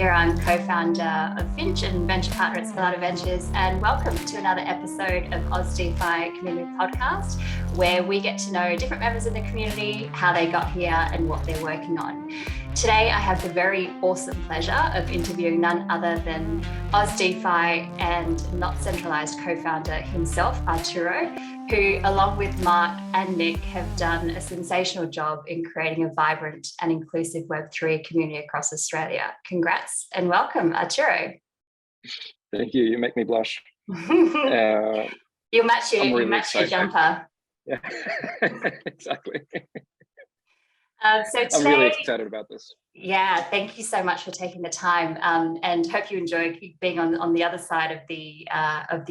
Shahirah. I'm co-founder of Finch and venture partner at Spilata Ventures, and welcome to another episode of AusDeFi Community Podcast, where we get to know different members of the community, how they got here and what they're working on. Today, I have the very awesome pleasure of interviewing none other than AusDeFi and Not Centralized co-founder himself, Arturo, who, along with Mark and Nick, have done a sensational job in creating a vibrant and inclusive Web3 community across Australia. Congrats and welcome, Arturo. Thank you. You make me blush. You match your jumper. Yeah, exactly. So today, I'm really excited about this. Yeah, thank you so much for taking the time, and hope you enjoy being on the other side of the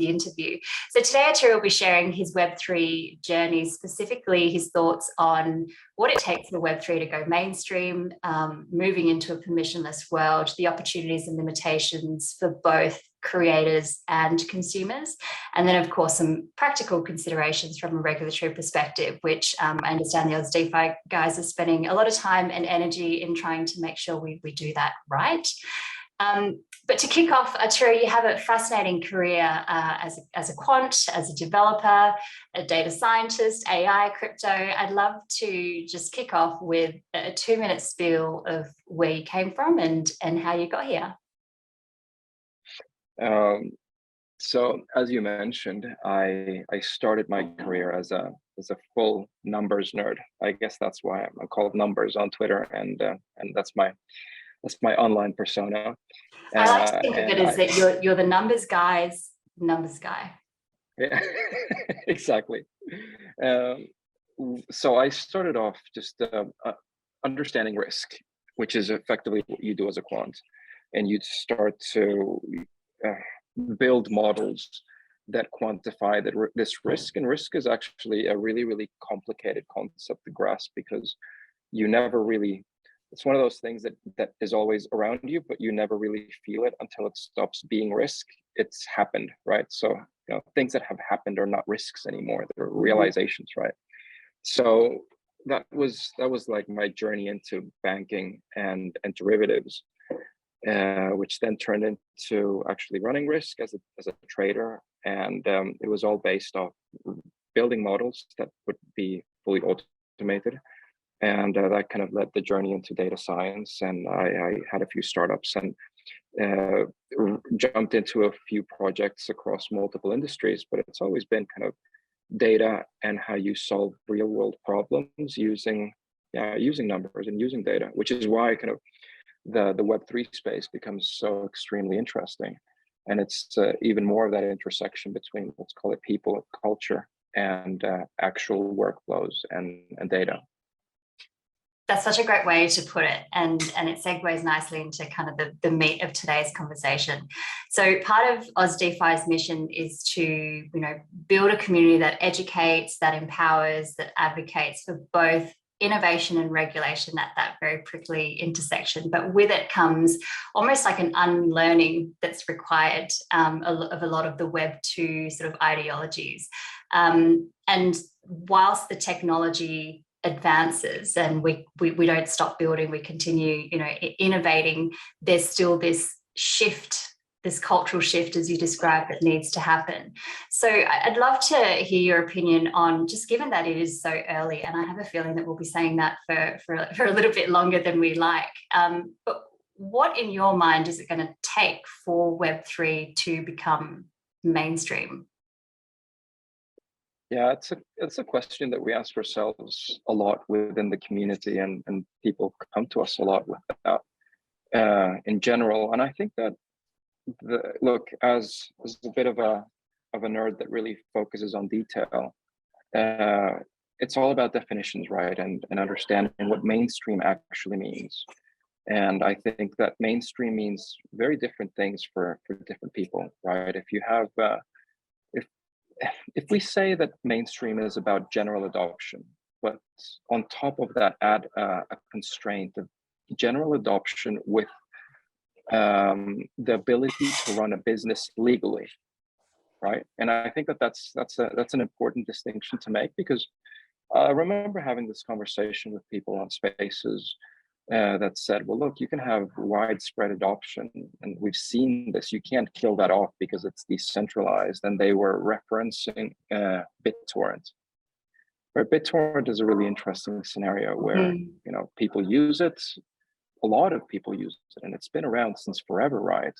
interview. So today, Arturo will be sharing his Web3 journey, specifically his thoughts on what it takes for Web3 to go mainstream, moving into a permissionless world, the opportunities and limitations for both creators and consumers, and then of course some practical considerations from a regulatory perspective, which I understand the AusDeFi guys are spending a lot of time and energy in trying to make sure we do that right. But to kick off, Arturo, you have a fascinating career as a quant, as a developer, a data scientist, AI, crypto. I'd love to just kick off with a 2-minute spiel of where you came from and how you got here. So as you mentioned, I started my career as a full numbers nerd. I guess that's why I'm called Numbers on Twitter, and that's my online persona. I like to think of it as that you're the numbers guy's numbers guy. Yeah, exactly. So I started off just understanding risk, which is effectively what you do as a quant, and you start to build models that quantify this risk. And risk is actually a really, really complicated concept to grasp, because you never really, it's one of those things that is always around you, but you never really feel it until it stops being risk. It's happened, right? So things that have happened are not risks anymore, they're realizations, right? So that was like my journey into banking and derivatives. Which then turned into actually running risk as a trader, and it was all based off building models that would be fully automated, and that kind of led the journey into data science. And I had a few startups and jumped into a few projects across multiple industries, but it's always been kind of data and how you solve real world problems using numbers and using data, which is why kind of the Web3 space becomes so extremely interesting. And it's even more of that intersection between, let's call it people, culture, and actual workflows and data. That's such a great way to put it, and it segues nicely into kind of the meat of today's conversation. So part of AusDeFi's mission is to build a community that educates, that empowers, that advocates for both innovation and regulation at that very prickly intersection. But with it comes almost like an unlearning that's required of a lot of the Web 2 sort of ideologies. And whilst the technology advances and we don't stop building, we continue innovating, there's still this shift, this cultural shift, as you described, that needs to happen. So I'd love to hear your opinion on, just given that it is so early, and I have a feeling that we'll be saying that for a little bit longer than we like, but what in your mind is it going to take for Web3 to become mainstream? Yeah, it's a question that we ask ourselves a lot within the community, and people come to us a lot with that in general. And I think that look, as a bit of a nerd that really focuses on detail, it's all about definitions, right? And understanding what mainstream actually means. And I think that mainstream means very different things for different people, right? If you have if we say that mainstream is about general adoption, but on top of that add a constraint of general adoption with the ability to run a business legally, right? And I think that's an important distinction to make, because I remember having this conversation with people on Spaces that said, well, look, you can have widespread adoption, and we've seen this. You can't kill that off because it's decentralized. And they were referencing BitTorrent. Right, BitTorrent is a really interesting scenario where people use it. A lot of people use it, and it's been around since forever, right?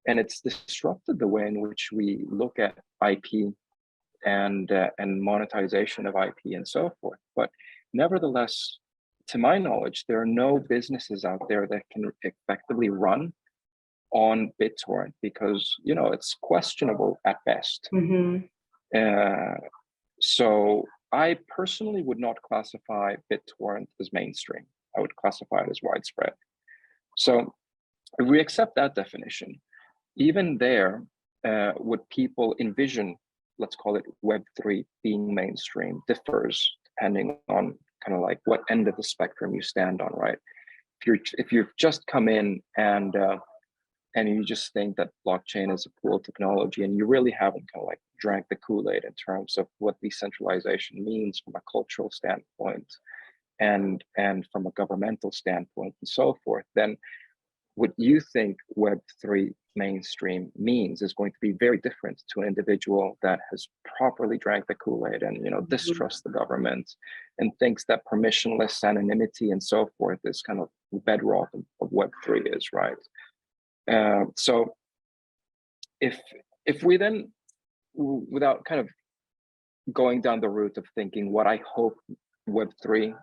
And it's disrupted the way in which we look at IP and monetization of IP and so forth. But nevertheless, to my knowledge, there are no businesses out there that can effectively run on BitTorrent because it's questionable at best. So I personally would not classify BitTorrent as mainstream. I would classify it as widespread. So if we accept that definition, even there, what people envision, let's call it Web3 being mainstream, differs depending on kind of like what end of the spectrum you stand on, right? If you've just come in and you just think that blockchain is a cool technology, and you really haven't kind of like drank the Kool-Aid in terms of what decentralization means from a cultural standpoint and from a governmental standpoint and so forth, then what you think Web3 mainstream means is going to be very different to an individual that has properly drank the Kool-Aid and distrusts the government and thinks that permissionless anonymity and so forth is kind of bedrock of Web3 is, right? So if we then, without kind of going down the route of thinking what I hope Web3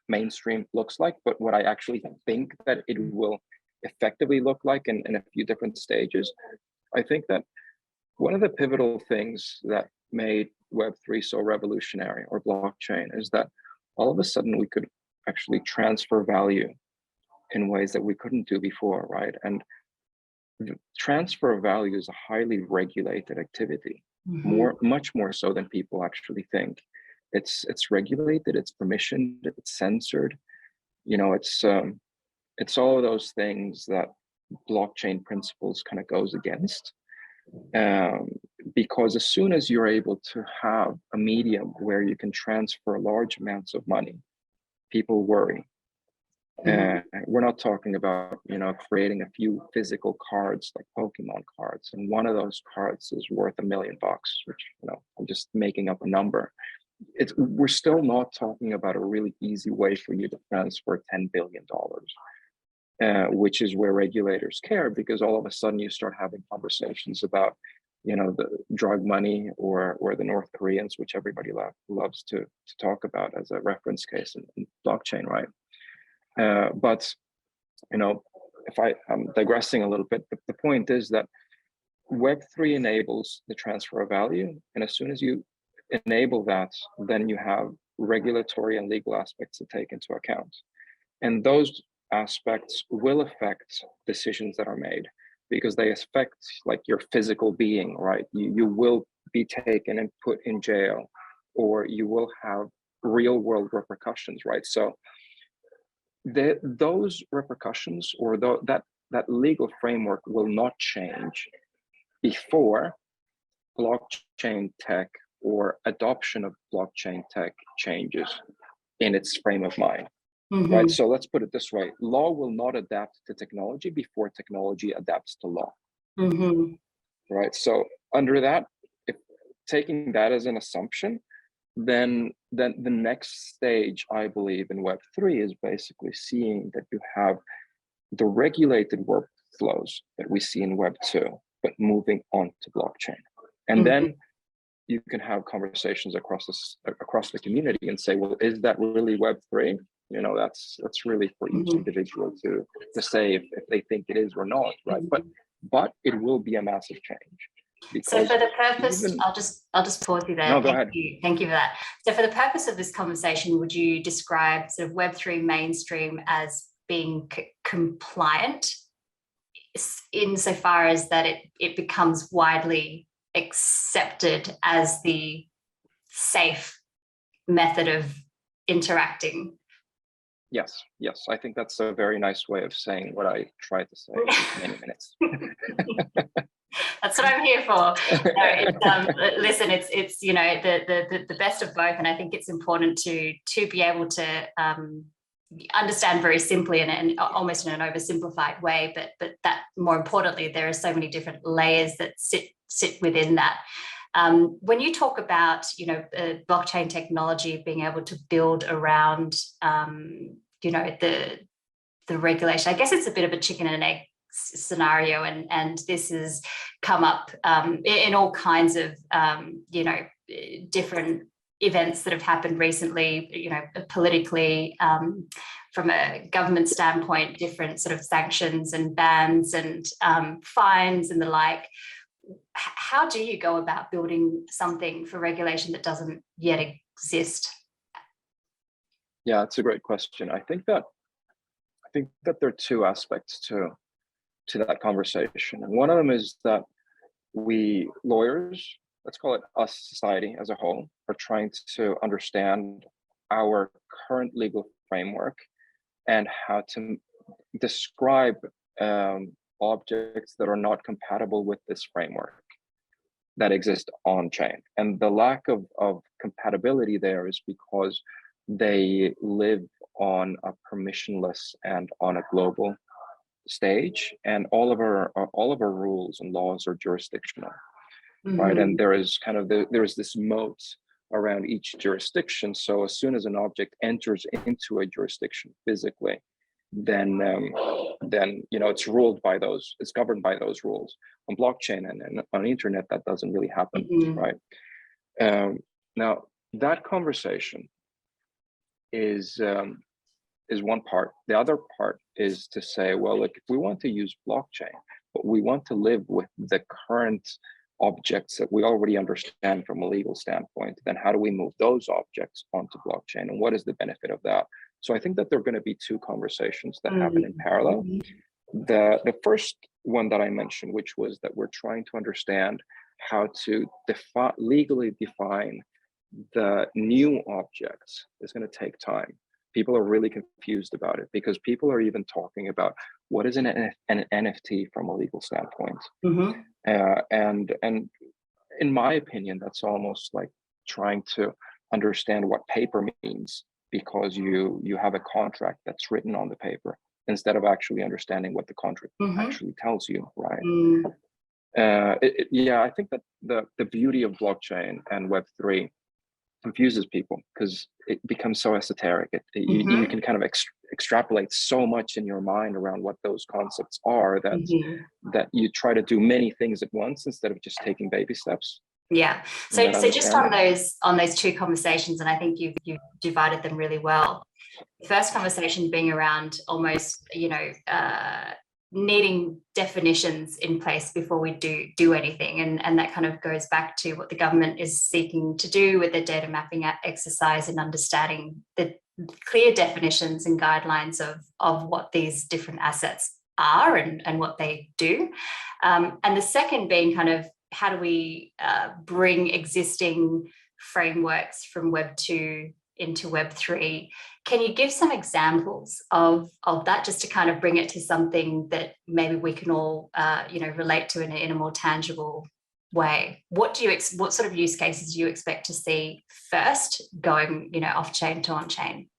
mainstream looks like, but what I actually think that it will effectively look like in a few different stages, I think that one of the pivotal things that made Web3 so revolutionary, or blockchain, is that all of a sudden we could actually transfer value in ways that we couldn't do before, right? And the transfer of value is a highly regulated activity, much more so than people actually think. It's regulated, it's permissioned, it's censored. It's all of those things that blockchain principles kind of goes against. Because as soon as you're able to have a medium where you can transfer large amounts of money, people worry. We're not talking about creating a few physical cards like Pokemon cards, and one of those cards is worth $1 million, which I'm just making up a number. We're still not talking about a really easy way for you to transfer $10 billion, which is where regulators care, because all of a sudden you start having conversations about the drug money or the North Koreans, which everybody loves to talk about as a reference case in blockchain, right? But if I'm digressing a little bit, the point is that Web3 enables the transfer of value, and as soon as you enable that, then you have regulatory and legal aspects to take into account, and those aspects will affect decisions that are made, because they affect like your physical being, right? You will be taken and put in jail, or you will have real world repercussions, right? So those repercussions, or that legal framework, will not change before blockchain tech or adoption of blockchain tech changes in its frame of mind. Right. So let's put it this way: law will not adapt to technology before technology adapts to law. Right. So under that, if taking that as an assumption, then the next stage, I believe, in Web3 is basically seeing that you have the regulated workflows that we see in Web2, but moving on to blockchain. And then you can have conversations across the community and say, well, is that really Web3? That's really for each individual to say if they think it is or not, right? But it will be a massive change. So for the purpose, I'll just pause you there. No, go ahead. Thank you for that. So for the purpose of this conversation, would you describe sort of Web3 mainstream as being compliant, insofar as that it becomes widely accepted as the safe method of interacting? Yes, I think that's a very nice way of saying what I tried to say in many minutes. That's what I'm here for. Listen, it's the best of both, and I think it's important to be able to understand very simply and almost in an oversimplified way, but that more importantly, there are so many different layers that sit within that. When you talk about, blockchain technology being able to build around, the regulation, I guess it's a bit of a chicken and an egg scenario, and this has come up in all kinds of, different events that have happened recently, politically, from a government standpoint, different sort of sanctions and bans and fines and the like. How do you go about building something for regulation that doesn't yet exist? Yeah, it's a great question. I think that there are two aspects to that conversation. And one of them is that we lawyers, let's call it us, society as a whole, are trying to understand our current legal framework and how to describe objects that are not compatible with this framework that exist on chain. And the lack of compatibility there is because they live on a permissionless and on a global stage, and all of our rules and laws are jurisdictional, right? And there is kind of there is this moat around each jurisdiction. So as soon as an object enters into a jurisdiction physically, then it's ruled by those, it's governed by those rules. On blockchain and on the internet, that doesn't really happen, right? Now that conversation is one part. The other part is to say, well, look, if we want to use blockchain, but we want to live with the current objects that we already understand from a legal standpoint, then how do we move those objects onto blockchain, and what is the benefit of that? So I think that there are going to be two conversations that happen in parallel. The first one that I mentioned, which was that we're trying to understand how to legally define the new objects, is going to take time. People are really confused about it because people are even talking about what is an NFT from a legal standpoint. And in my opinion, that's almost like trying to understand what paper means, because you have a contract that's written on the paper instead of actually understanding what the contract actually tells you, right? I think that the beauty of blockchain and Web3 confuses people because it becomes so esoteric. You can kind of extrapolate so much in your mind around what those concepts are that you try to do many things at once instead of just taking baby steps. Yeah. So just on those two conversations, and I think you've divided them really well. The first conversation being around almost, needing definitions in place before we do anything, and that kind of goes back to what the government is seeking to do with the data mapping exercise and understanding the clear definitions and guidelines of what these different assets are and what they do. And the second being kind of, how do we bring existing frameworks from Web 2 into Web 3? Can you give some examples of that, just to kind of bring it to something that maybe we can all relate to in a more tangible way? What sort of use cases do you expect to see first, going off chain to on chain?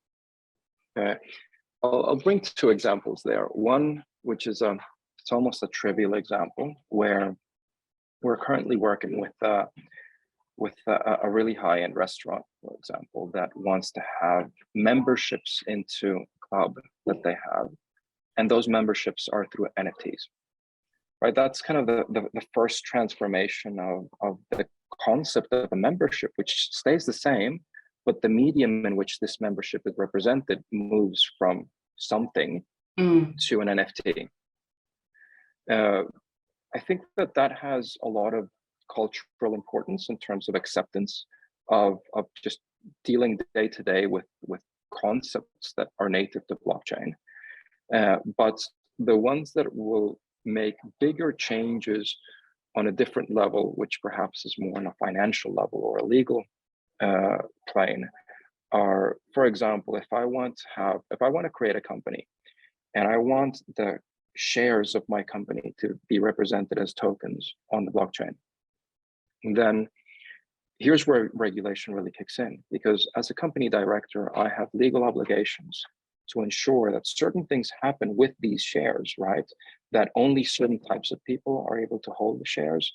I'll bring two examples there. One, which is it's almost a trivial example, where we're currently working with a really high-end restaurant, for example, that wants to have memberships into a club that they have, and those memberships are through NFTs, right? That's kind of the first transformation of the concept of a membership, which stays the same, but the medium in which this membership is represented moves from something to an NFT. I think that has a lot of cultural importance in terms of acceptance of just dealing day to day with concepts that are native to blockchain. But the ones that will make bigger changes on a different level, which perhaps is more on a financial level or a legal plane, are, for example, if I want to create a company and I want the shares of my company to be represented as tokens on the blockchain, then here's where regulation really kicks in, because as a company director, I have legal obligations to ensure that certain things happen with these shares, right? That only certain types of people are able to hold the shares.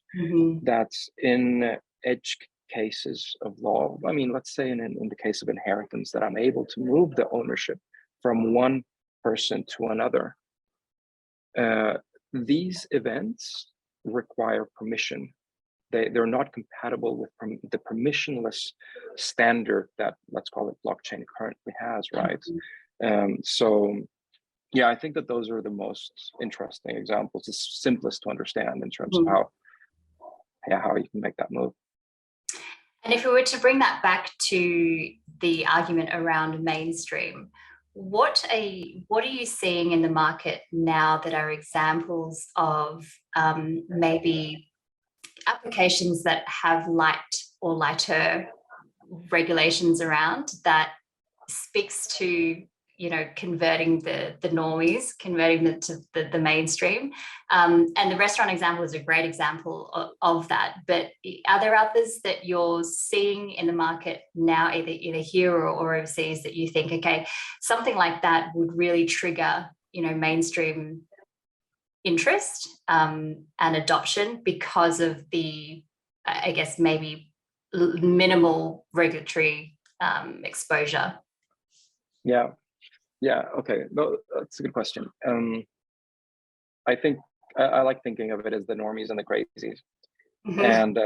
That's in edge cases of law. I mean, let's say in the case of inheritance, that I'm able to move the ownership from one person to another. These events require permission. They're not compatible with the permissionless standard that, let's call it, blockchain currently has, right? So yeah, I think that those are the most interesting examples. It's simplest to understand in terms of how you can make that move. And if we were to bring that back to the argument around mainstream, what are you seeing in the market now that are examples of maybe applications that have light or lighter regulations around that speaks to, you know, converting the normies, converting to the mainstream? And the restaurant example is a great example of that. But are there others that you're seeing in the market now, either here or overseas, that you think, okay, something like that would really trigger, you know, mainstream interest and adoption because of the, I guess, maybe minimal regulatory exposure? Yeah, okay. No, that's a good question. I think I like thinking of it as the normies and the crazies. And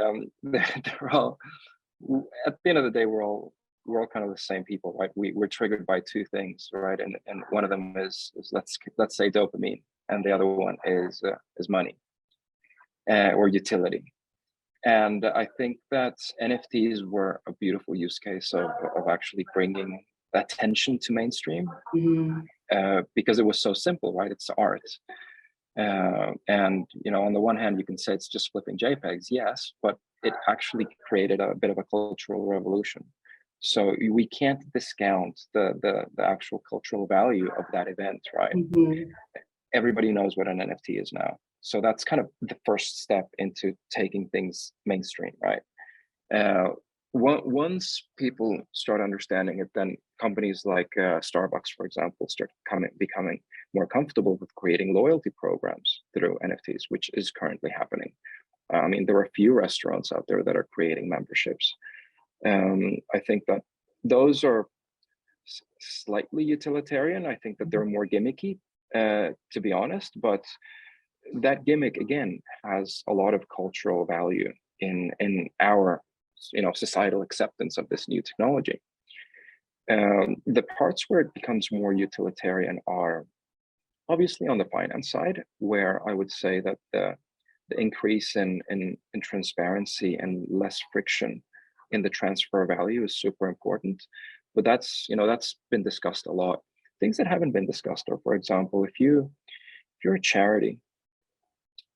they're all, at the end of the day, we're all kind of the same people, right? We're triggered by two things, right? And one of them is let's say dopamine, and the other one is money or utility. And I think that NFTs were a beautiful use case of actually bringing attention to mainstream because it was so simple, right? It's art. And, you know, on the one hand, you can say it's just flipping JPEGs, yes, but it actually created a bit of a cultural revolution. So we can't discount the actual cultural value of that event, right? Everybody knows what an NFT is now. So that's kind of the first step into taking things mainstream, right? Once people start understanding it, then companies like Starbucks, for example, start becoming more comfortable with creating loyalty programs through NFTs, which is currently happening. I mean, there are a few restaurants out there that are creating memberships. I think that those are slightly utilitarian. I think that they're more gimmicky, to be honest, but that gimmick again has a lot of cultural value in our, you know, societal acceptance of this new technology. The parts where it becomes more utilitarian are obviously on the finance side, where I would say that the increase in transparency and less friction in the transfer value is super important. But that's, you know, that's been discussed a lot. Things that haven't been discussed are, for example, if you're a charity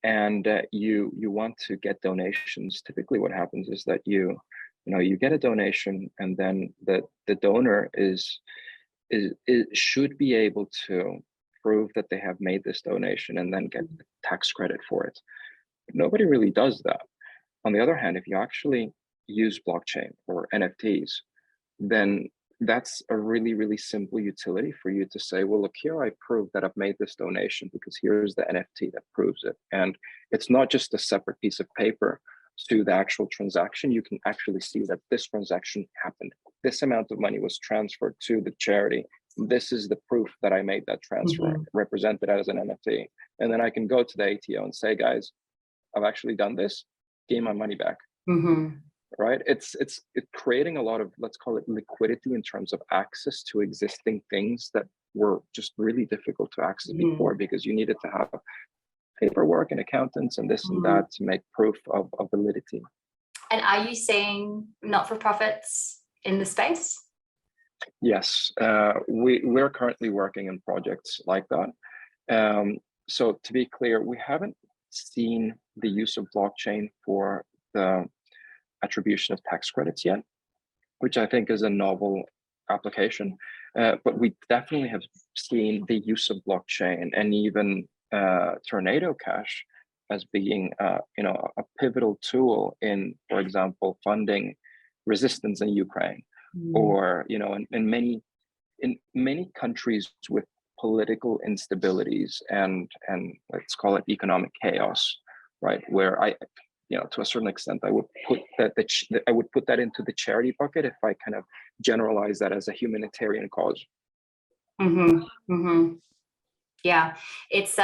and you want to get donations, typically what happens is that you get a donation, and then the donor should be able to prove that they have made this donation and then get tax credit for it. But nobody really does that. On the other hand, if you actually use blockchain or NFTs, then that's a really, really simple utility for you to say, well, look here, I prove that I've made this donation because here's the NFT that proves it. And it's not just a separate piece of paper to the actual transaction. You can actually see that this transaction happened. This amount of money was transferred to the charity. This is the proof that I made that transfer, represented as an NFT. And then I can go to the ATO and say, guys, I've actually done this, give my money back. Right? It's creating a lot of, let's call it, liquidity in terms of access to existing things that were just really difficult to access before, because you needed to have paperwork and accountants and this and that to make proof of validity. And are you seeing not-for-profits in the space? Yes, we're currently working in projects like that. So to be clear, we haven't seen the use of blockchain for the attribution of tax credits yet, which I think is a novel application. But we definitely have seen the use of blockchain and even Tornado Cash as being a pivotal tool in, for example, funding resistance in Ukraine, or in in many countries with political instabilities and let's call it economic chaos, right? Where to a certain extent, I would put that into the charity bucket if I kind of generalize that as a humanitarian cause. Mm-hmm. Mm-hmm. Yeah, it's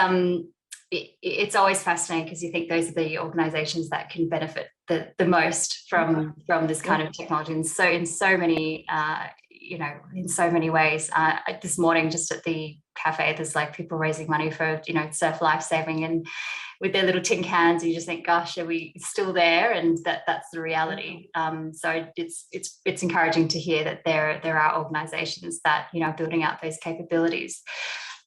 always fascinating because you think those are the organizations that can benefit the most from this kind of technology, and so in so many in so many ways. This morning, just at the cafe, there's like people raising money for surf lifesaving, and with their little tin cans, you just think, gosh, are we still there? And that's the reality. So it's encouraging to hear that there are organizations that are building out those capabilities.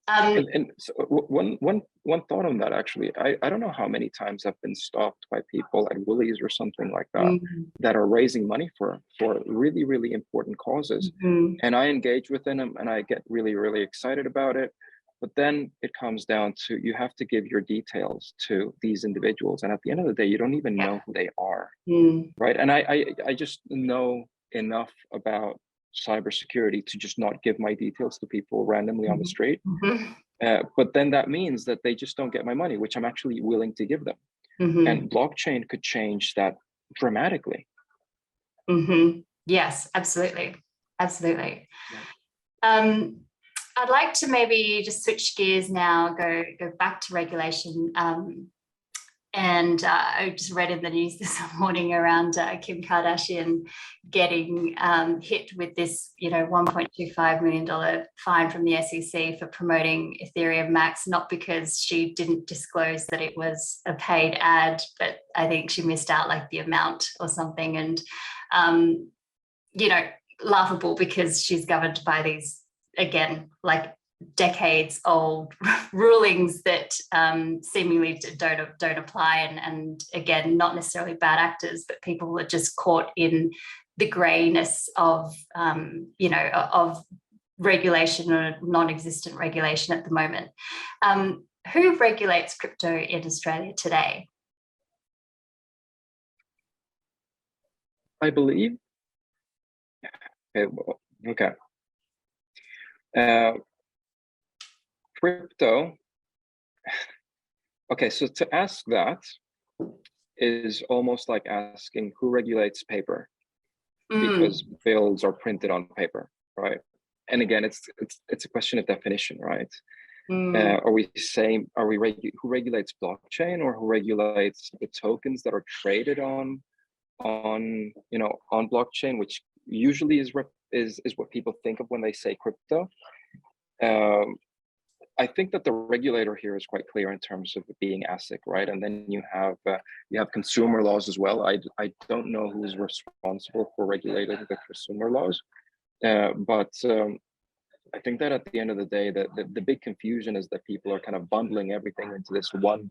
And so one thought on that, actually, I don't know how many times I've been stopped by people at Woolies or something like that that are raising money for really, really important causes. And I engage within them and I get really, really excited about it. But then it comes down to, you have to give your details to these individuals. And at the end of the day, you don't even know who they are, right? And I just know enough about cybersecurity to just not give my details to people randomly on the street. But then that means that they just don't get my money, which I'm actually willing to give them. And blockchain could change that dramatically. Yes, absolutely. Absolutely. Yeah. I'd like to maybe just switch gears now, go back to regulation. And I just read in the news this morning around Kim Kardashian getting hit with this, $1.25 million fine from the SEC for promoting Ethereum Max, not because she didn't disclose that it was a paid ad, but I think she missed out like the amount or something. And, laughable because she's governed by these, again, like decades old rulings that seemingly don't apply, and again, not necessarily bad actors, but people are just caught in the grayness of of regulation or non-existent regulation at the moment. Who regulates crypto in Australia today? I believe. Okay. Crypto. Okay, so to ask that is almost like asking who regulates paper, because bills are printed on paper, right? And again, it's a question of definition, right? Are we saying who regulates blockchain, or who regulates the tokens that are traded on blockchain, which usually is what people think of when they say crypto. I think that the regulator here is quite clear in terms of being ASIC, right? And then you have consumer laws as well. I don't know who's responsible for regulating the consumer laws, but I think that at the end of the day, the big confusion is that people are kind of bundling everything into this one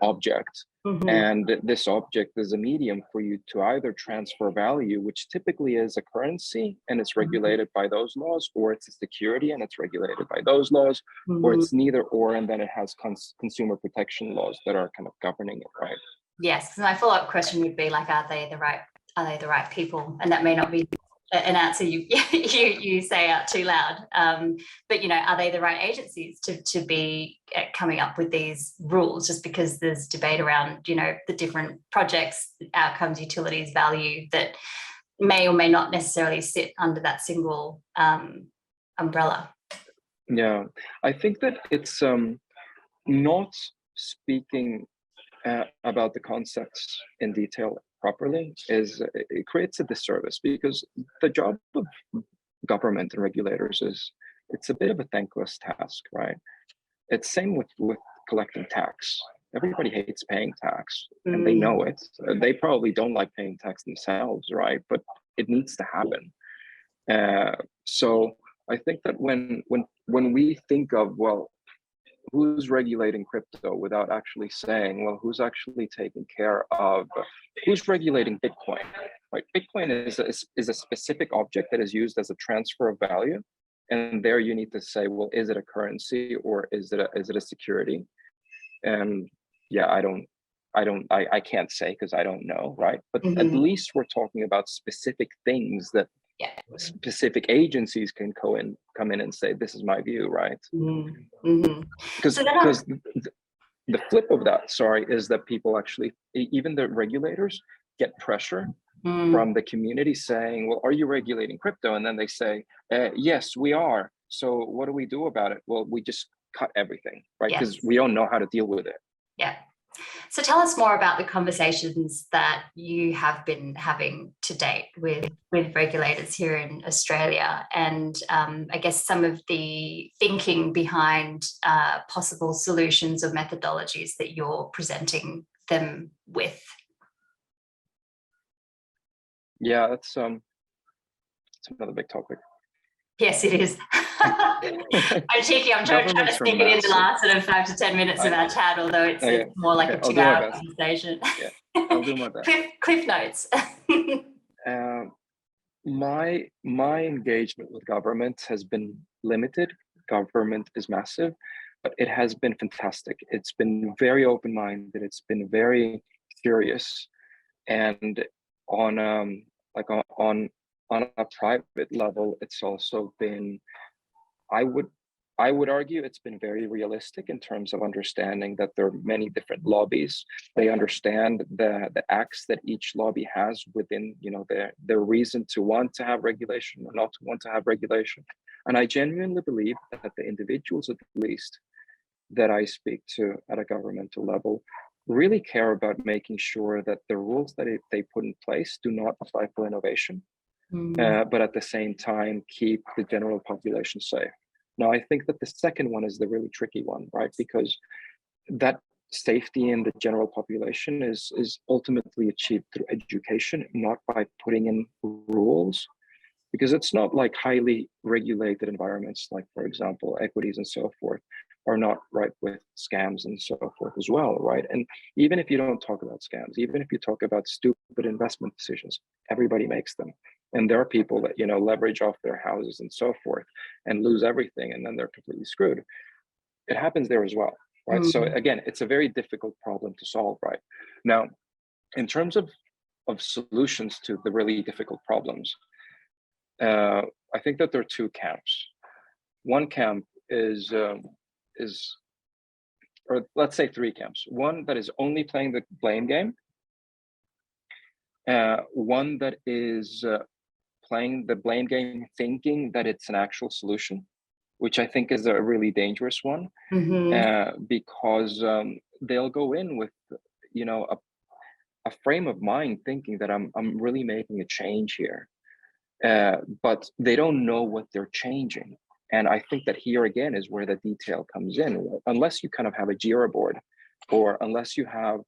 object. And this object is a medium for you to either transfer value, which typically is a currency and it's regulated by those laws, or it's a security and it's regulated by those laws, or it's neither or, and then it has consumer protection laws that are kind of governing it, right? Yes, my follow-up question would be like, are they the right people? And that may not be an answer you say out too loud, but are they the right agencies to be coming up with these rules? Just because there's debate around the different projects, outcomes, utilities, value that may or may not necessarily sit under that single umbrella. Yeah, I think that it's not speaking about the concepts in detail properly it creates a disservice, because the job of government and regulators it's a bit of a thankless task, right? It's same with collecting tax. Everybody hates paying tax, and they know it. They probably don't like paying tax themselves, right? But it needs to happen. So I think that when we think of, well, who's regulating crypto, without actually saying, well, who's actually taking care of, who's regulating Bitcoin, right? Bitcoin is a specific object that is used as a transfer of value. And there you need to say, well, is it a currency or is it a security? And yeah, I can't say because I don't know, right? But at least we're talking about specific things that Yeah. Specific agencies can come in and say, this is my view, right? Because So the flip of that, sorry, is that people actually, even the regulators, get pressure from the community saying, well, are you regulating crypto? And then they say, yes, we are. So what do we do about it? Well, we just cut everything, right? Because we don't know how to deal with it. Yeah. So tell us more about the conversations that you have been having to date with regulators here in Australia, and I guess some of the thinking behind possible solutions or methodologies that you're presenting them with. Yeah, that's another big topic. Yes, it is. I'm cheeky. I'm trying to sneak it in the last sort of 5 to 10 minutes of our chat, although it's more like a 2-hour conversation. Yeah, I'll do my best. Cliff notes. My engagement with government has been limited. Government is massive, but it has been fantastic. It's been very open-minded. It's been very curious, and on a private level, it's also been, I would argue, it's been very realistic in terms of understanding that there are many different lobbies. They understand the acts that each lobby has within, their reason to want to have regulation or not to want to have regulation. And I genuinely believe that the individuals, at least, that I speak to at a governmental level really care about making sure that the rules that they put in place do not stifle innovation, but at the same time keep the general population safe. Now, I think that the second one is the really tricky one, right? Because that safety in the general population is ultimately achieved through education, not by putting in rules. Because it's not like highly regulated environments, like, for example, equities and so forth, are not ripe with scams and so forth as well, right? And even if you don't talk about scams, even if you talk about stupid investment decisions, everybody makes them. And there are people that, leverage off their houses and so forth and lose everything, and then they're completely screwed. It happens there as well, right? So again, it's a very difficult problem to solve, right? Now, in terms of solutions to the really difficult problems, I think that there are two camps. One camp is, or let's say three camps. One that is only playing the blame game. One that is playing the blame game, thinking that it's an actual solution, which I think is a really dangerous one, because they'll go in with, a frame of mind thinking that I'm really making a change here. But they don't know what they're changing. And I think that here again is where the detail comes in. Unless you kind of have a JIRA board, or unless you have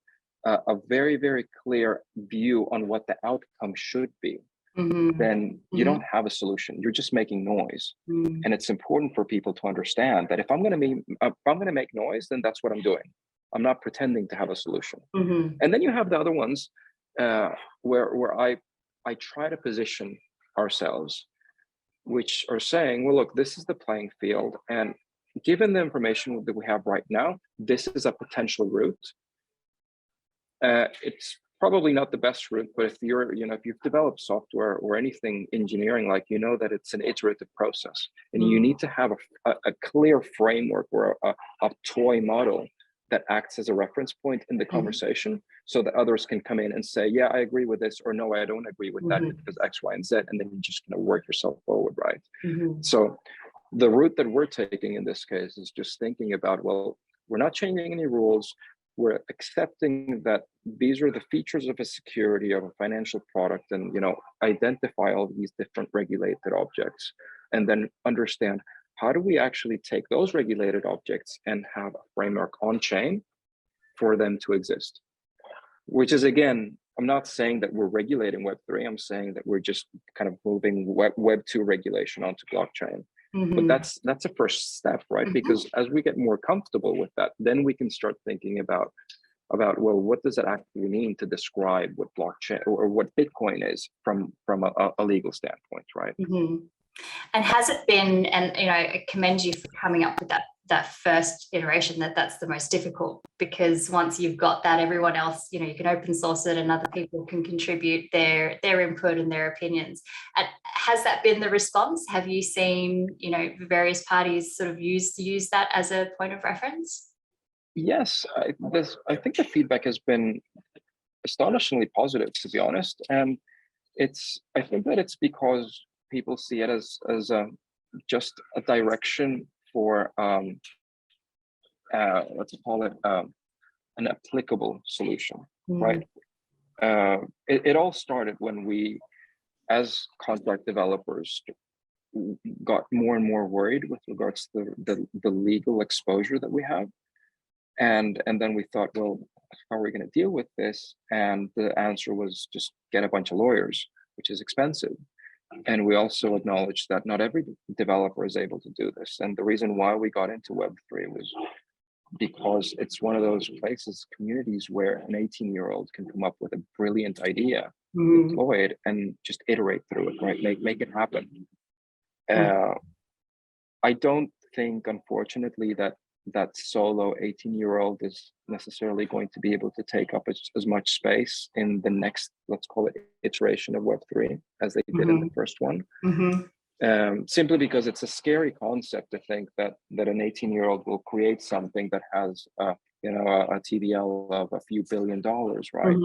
a very, very clear view on what the outcome should be, then you don't have a solution. You're just making noise. And it's important for people to understand that if I'm going to make noise, then that's what I'm doing. I'm not pretending to have a solution. And then you have the other ones where I try to position ourselves, which are saying, well, look, this is the playing field, and given the information that we have right now, this is a potential route. It's probably not the best route, but if you've developed software or anything engineering, like, that it's an iterative process, and you need to have a clear framework or a toy model that acts as a reference point in the conversation, so that others can come in and say, yeah, I agree with this, or no, I don't agree with that because X, Y, and Z, and then you just work yourself forward, right? So the route that we're taking in this case is just thinking about, well, we're not changing any rules. We're accepting that these are the features of a security, of a financial product, and identify all these different regulated objects, and then understand, how do we actually take those regulated objects and have a framework on chain for them to exist? Which is, again, I'm not saying that we're regulating Web3. I'm saying that we're just kind of moving Web2 regulation onto blockchain. But that's a first step, right? Because as we get more comfortable with that, then we can start thinking about, well, what does it actually mean to describe what blockchain or what Bitcoin is from a legal standpoint, right? And has it been, and I commend you for coming up with that first iteration, that's the most difficult, because once you've got that, everyone else, you can open source it and other people can contribute their input and their opinions. And has that been the response? Have you seen, various parties sort of use that as a point of reference? Yes, I think the feedback has been astonishingly positive, to be honest. And I think that it's because people see it as just a direction for let's call it an applicable solution, right? It all started when we, as contract developers, got more and more worried with regards to the legal exposure that we have. And then we thought, well, how are we going to deal with this? And the answer was just get a bunch of lawyers, which is expensive. And we also acknowledged that not every developer is able to do this. And the reason why we got into Web3 was because it's one of those places, communities, where an 18-year-old can come up with a brilliant idea, deploy it, and just iterate through it, right? Make it happen. I don't think, unfortunately, that solo 18-year-old is necessarily going to be able to take up as much space in the next, let's call it, iteration of Web3 as they did in the first one. Simply because it's a scary concept to think that an 18-year-old will create something that has a TVL of a few $billion, right?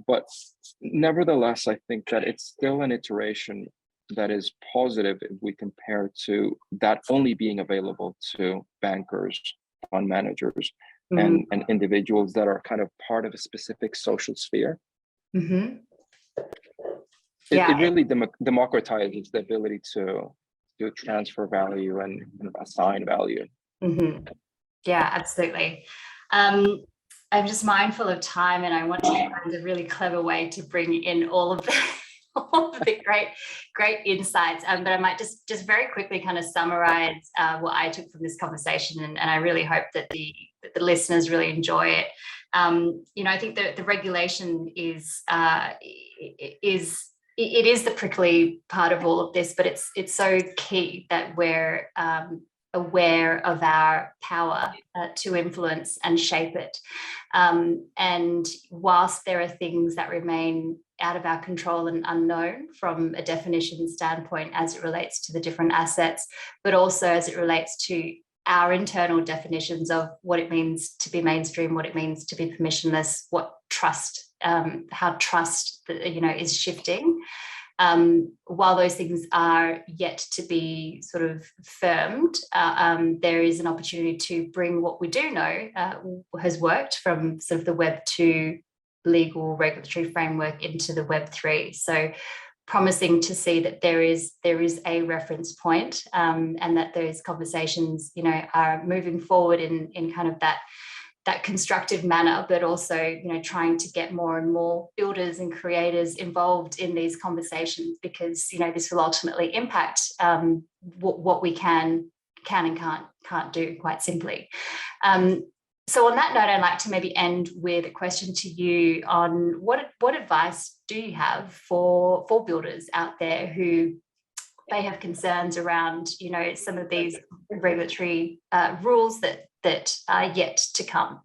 But nevertheless, I think that it's still an iteration that is positive if we compare to that only being available to bankers, fund managers, and individuals that are kind of part of a specific social sphere. It really democratizes the ability to transfer value and assign value. Yeah, absolutely. I'm just mindful of time, and I want to find a really clever way to bring in all of the great insights. But I might just very quickly kind of summarize what I took from this conversation, and I really hope that the listeners really enjoy it. I think that the regulation is the prickly part of all of this, but it's so key that we're aware of our power to influence and shape it. And whilst there are things that remain out of our control and unknown from a definition standpoint as it relates to the different assets, but also as it relates to our internal definitions of what it means to be mainstream, what it means to be permissionless, what trust, how trust, is shifting. While those things are yet to be sort of firmed, there is an opportunity to bring what we do know has worked from sort of the Web 2 legal regulatory framework into the Web 3. So promising to see that there is a reference point, and that those conversations, are moving forward in kind of that constructive manner, but also, trying to get more and more builders and creators involved in these conversations, because, this will ultimately impact what we can and can't do, quite simply. So on that note, I'd like to maybe end with a question to you on what advice do you have for builders out there who may have concerns around, some of these regulatory rules that are yet to come?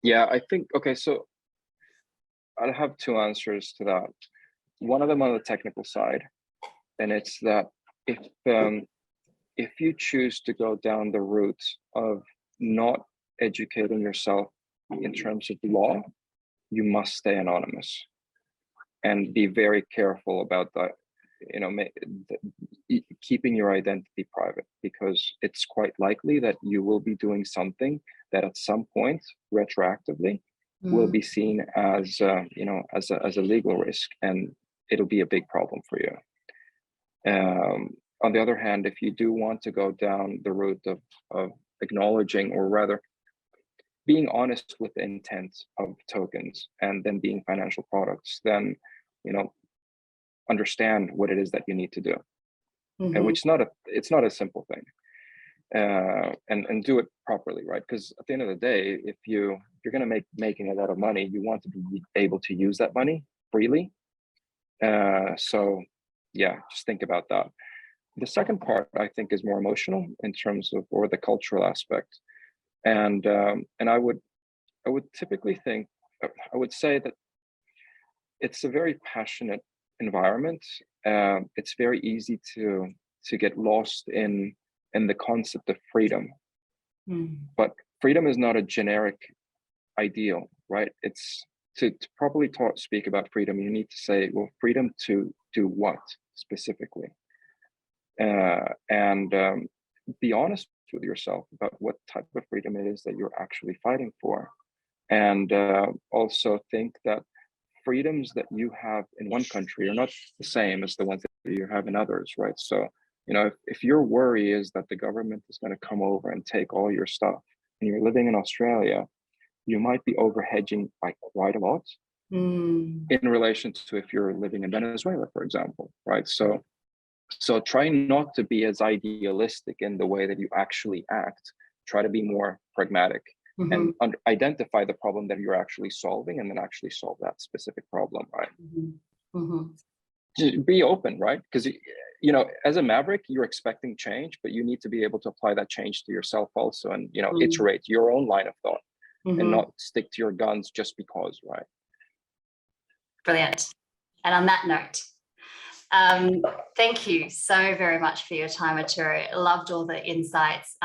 Yeah, I think, okay, so I'll have two answers to that. One of them on the technical side, and it's that if you choose to go down the route of not educating yourself in terms of law, you must stay anonymous and be very careful about that, keeping your identity private, because it's quite likely that you will be doing something that at some point retroactively will be seen as as a legal risk, and it'll be a big problem for you. On the other hand, if you do want to go down the route of acknowledging, or rather being honest with the intent of tokens and then being financial products, then understand what it is that you need to do, and which it's not a simple thing, and do it properly, right? Because at the end of the day, if you're going to making a lot of money, you want to be able to use that money freely. So yeah, just think about that. The second part, I think, is more emotional in terms of, or the cultural aspect, and I would typically think, I would say that it's a very passionate environment, it's very easy to get lost in the concept of freedom. But freedom is not a generic ideal, right? It's to properly speak about freedom, you need to say, well, freedom to do what specifically, and be honest with yourself about what type of freedom it is that you're actually fighting for, and also think that freedoms that you have in one country are not the same as the ones that you have in others, right? So, if your worry is that the government is going to come over and take all your stuff, and you're living in Australia, you might be over hedging by quite a lot in relation to if you're living in Venezuela, for example, right? So try not to be as idealistic in the way that you actually act. Try to be more pragmatic and identify the problem that you're actually solving, and then actually solve that specific problem, right? Just be open, right? Because as a maverick, you're expecting change, but you need to be able to apply that change to yourself also, and iterate your own line of thought, and not stick to your guns just because, right? Brilliant. And on that note, thank you so very much for your time, Arturo. Loved all the insights.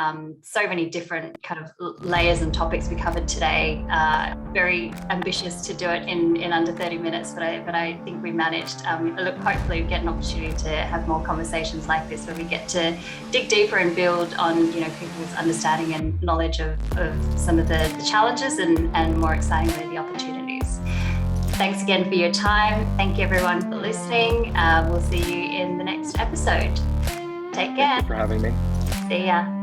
So many different kind of layers and topics we covered today. Very ambitious to do it in under 30 minutes, but I think we managed. Look, hopefully we get an opportunity to have more conversations like this, where we get to dig deeper and build on people's understanding and knowledge of some of the challenges and more excitingly the opportunities. Thanks again for your time. Thank you everyone for listening. We'll see you in the next episode. Take care. Thank you for having me. See ya.